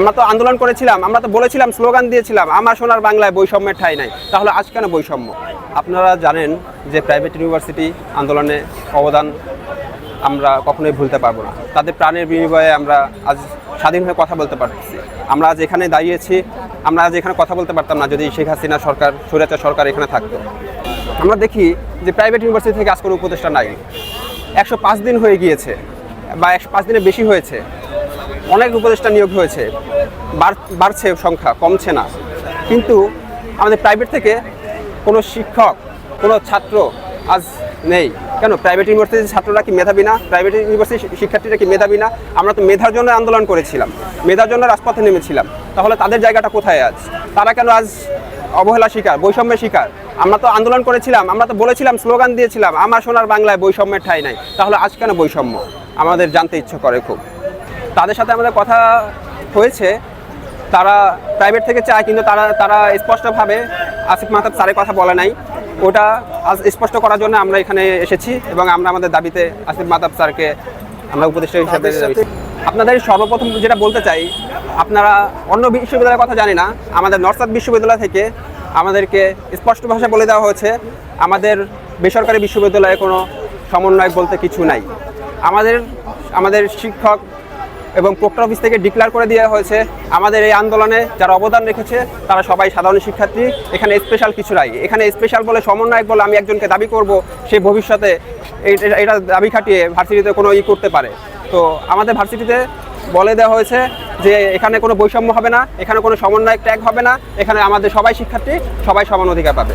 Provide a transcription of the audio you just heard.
আমরা তো আন্দোলন করেছিলাম, আমরা তো বলেছিলাম, স্লোগান দিয়েছিলাম, আমার সোনার বাংলায় বৈষম্যের ঠাঁই নাই। তাহলে আজ কেন বৈষম্য? আপনারা জানেন যে প্রাইভেট ইউনিভার্সিটি আন্দোলনে অবদান আমরা কখনোই ভুলতে পারবো না। তাদের প্রাণের বিনিময়ে আমরা আজ স্বাধীন হয়ে কথা বলতে পারতেছি। আমরা আজ এখানে দাঁড়িয়েছি, আমরা আজ এখানে কথা বলতে পারতাম না যদি শেখ হাসিনা সরকার, স্বৈরাচার সরকার এখানে থাকতো। আমরা দেখি যে প্রাইভেট ইউনিভার্সিটি থেকে আজ কোনো উপদেষ্টা নাই। 105 দিন হয়ে গিয়েছে বা 105 দিনের বেশি হয়েছে, অনেক উপদেষ্টা নিয়োগ হয়েছে, বাড়ছে সংখ্যা, কমছে না। কিন্তু আমাদের প্রাইভেট থেকে কোনো শিক্ষক, কোনো ছাত্র আজ নেই। কেন? প্রাইভেট ইউনিভার্সিটির ছাত্ররা কি মেধাবী না? প্রাইভেট ইউনিভার্সিটির শিক্ষার্থীরা কি মেধাবী না? আমরা তো মেধার জন্য আন্দোলন করেছিলাম, মেধার জন্য রাজপথে নেমেছিলাম। তাহলে তাদের জায়গাটা কোথায় আজ? তারা কেন আজ অবহেলা শিকার, বৈষম্যের শিকার? আমরা তো আন্দোলন করেছিলাম, আমরা তো বলেছিলাম, স্লোগান দিয়েছিলাম, আমার সোনার বাংলায় বৈষম্যের ঠাঁই নাই। তাহলে আজ কেন বৈষম্য? আমাদের জানতে ইচ্ছে করে খুব। তাদের সাথে আমাদের কথা হয়েছে, তারা প্রাইভেট থেকে চায়, কিন্তু তারা স্পষ্টভাবে আসিফ মাহতাব স্যারের কথা বলে নাই। ওটা আজ স্পষ্ট করার জন্য আমরা এখানে এসেছি এবং আমরা আমাদের দাবিতে আসিফ মাহতাব স্যারকে আমরা উপদেষ্টা হিসাবে। আপনাদের সর্বপ্রথম যেটা বলতে চাই, আপনারা অন্য বিশ্ববিদ্যালয়ের কথা জানি না, আমাদের নর্থ সাউথ বিশ্ববিদ্যালয় থেকে আমাদেরকে স্পষ্ট ভাষায় বলে দেওয়া হয়েছে আমাদের বেসরকারি বিশ্ববিদ্যালয়ে কোনো সমন্বয়ক বলতে কিছু নাই। আমাদের শিক্ষক এবং প্রক্টর অফিস থেকে ডিক্লেয়ার করে দেওয়া হয়েছে আমাদের এই আন্দোলনে যারা অবদান রেখেছে তারা সবাই সাধারণ শিক্ষার্থী। এখানে স্পেশাল কিছু নাই। এখানে স্পেশাল বলে, সমন্বয়ক বলে আমি একজনকে দাবি করব, সে ভবিষ্যতে এটা দাবি খাটিয়ে ভার্সিটিতে কোনো করতে পারে। তো আমাদের ভার্সিটিতে বলে দেওয়া হয়েছে যে এখানে কোনো বৈষম্য হবে না, এখানে কোনো সমন্বয়ক ট্যাগ হবে না, এখানে আমাদের সবাই শিক্ষার্থী, সবাই সমান অধিকার পাবে।